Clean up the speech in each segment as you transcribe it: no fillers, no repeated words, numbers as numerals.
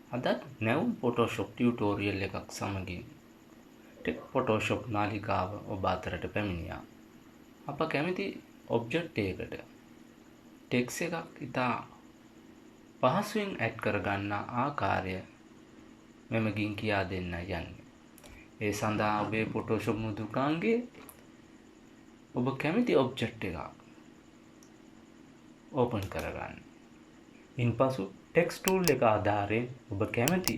අදත් නැවුම් Photoshop tutorial එකක් සමගින් ටෙක් ෆොටෝෂොප් නාලිකාව ඔබ අතරට පැමිණියා. අප කැමති ඔබ්ජෙක්ට් එකකට ටෙක්ස් එකක් ඉතා පහසුවෙන් ඇඩ් කරගන්න ආකාරය මෙමගින් කියා දෙන්න යන්නේ. ඒ සඳහා ඔබේ ෆොටෝෂොප් මුදුකාංගයේ ඔබ කැමති ඔබ්ජෙක්ට් එකක් ඕපන් කරගන්න. ඉන්පසු ටෙක්ස්ට් ටූල් එක ආධාරයෙන් ඔබ කැමති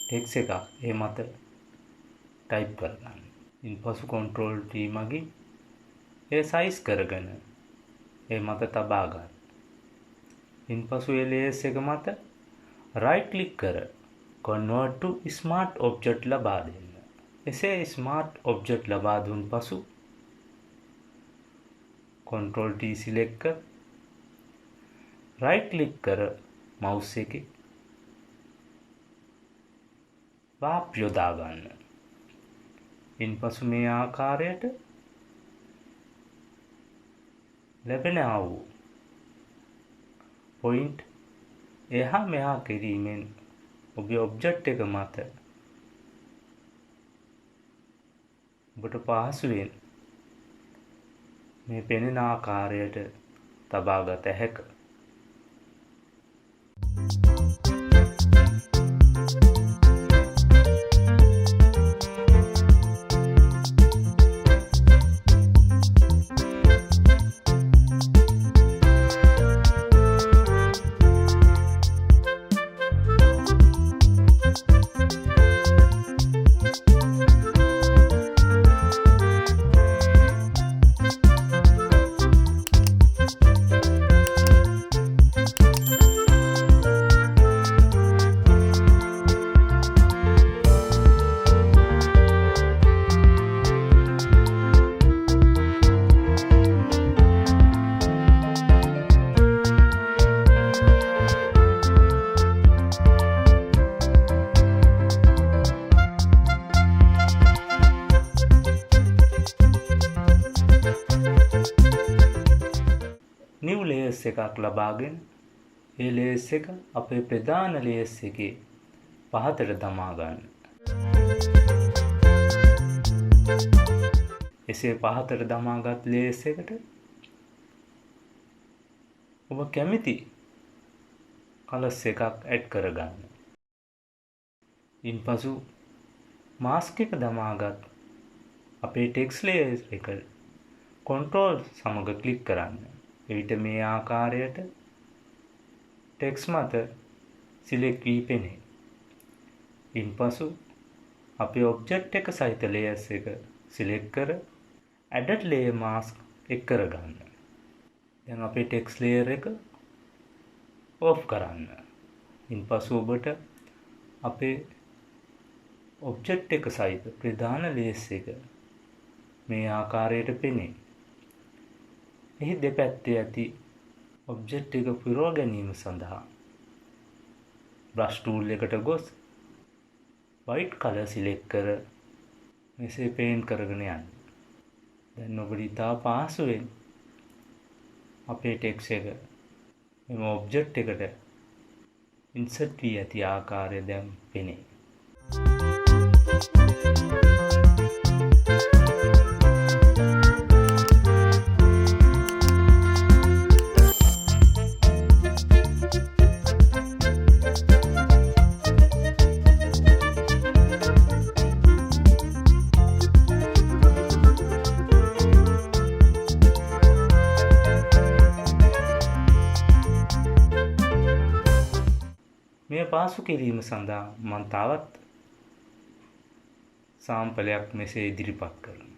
ටෙක්ස් එකක් ඒ මත ටයිප් කරගන්න. ඉන්පසු කන්ට්‍රෝල් T මගින් ඒ සයිස් කරගෙන ඒ මත තබා ගන්න. ඉන්පසු ඒ ලේයර්ස් එක මත right click කර convert to smart object ලබා දෙන්න. එසේ smart object ලබා දුන් පසු control T select කර right click කර mouse එකේ වාප් යොදා ගන්න. ඉන්පසු මේ ආකාරයට ලැබෙන වූ පොයින්ට් එහා මෙහා කිරීමෙන් ඔබේ ඔබ්ජෙක්ට් එක මත ඔබට පහසුවෙන් මේ පෙනෙන ආකාරයට තබා ගත හැකිය. new layers එකක් ලබාගෙන ඒ layers එක අපේ ප්‍රධාන layers එකේ පහතට දමා ගන්න. එසේ පහතට දමාගත් layers එකට ඔබ කැමති කලර්ස් එකක් ඇඩ් කරගන්න. ඉන්පසු මාස්ක් එක දමාගත් අපේ ටෙක්ස්ට් ලේයර් එක control සමග ක්ලික් කරන්න. එවිට මේ ආකාරයට ටෙක්ස්ට් මත සිලෙක්ට් වී පෙනේ. ඉන්පසු අපේ ඔබ්ජෙක්ට් එක සහිත ලේයර්ස් එක සිලෙක්ට් කර added layer mask එක් කරගන්න. දැන් අපේ ටෙක්ස්ට් ලේයර් එක ඔෆ් කරන්න. ඉන්පසු ඔබට අපේ ඔබ්ජෙක්ට් එක සහිත ප්‍රධාන ලේයර්ස් එක මේ ආකාරයට පෙනේ. එහි දෙපැත්තේ ඇති ඔබ්ජෙක්ට් එක පුරව ගැනීම සඳහා බ්‍රෂ් ටූල් එකට ගොස් white color select කර මෙසේ පේන්ට් කරගෙන යන්න. දැන් ඔබට ඉතා පහසුවෙන් අපේ ටෙක්ස්ට් එක මෙම ඔබ්ජෙක්ට් එකට ඉන්සර්ට් වී ඇති ආකාරය දැන් පෙනේ. මේ පාසු කිරීම සඳහා මම තවත් සාම්පලයක් මෙසේ ඉදිරිපත් කරනවා.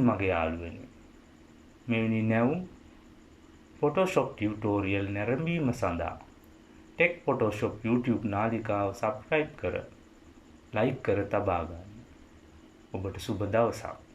මගේ යාළුවනි. මෙවැනි නැවුම් Photoshop ටියුටෝරියල් නැරඹීම සඳහා ටෙක් Photoshop YouTube නාලිකාව සබ්ස්ක්‍රයිබ් කර ලයික් කර තබා ගන්න. ඔබට සුබ දවසක්.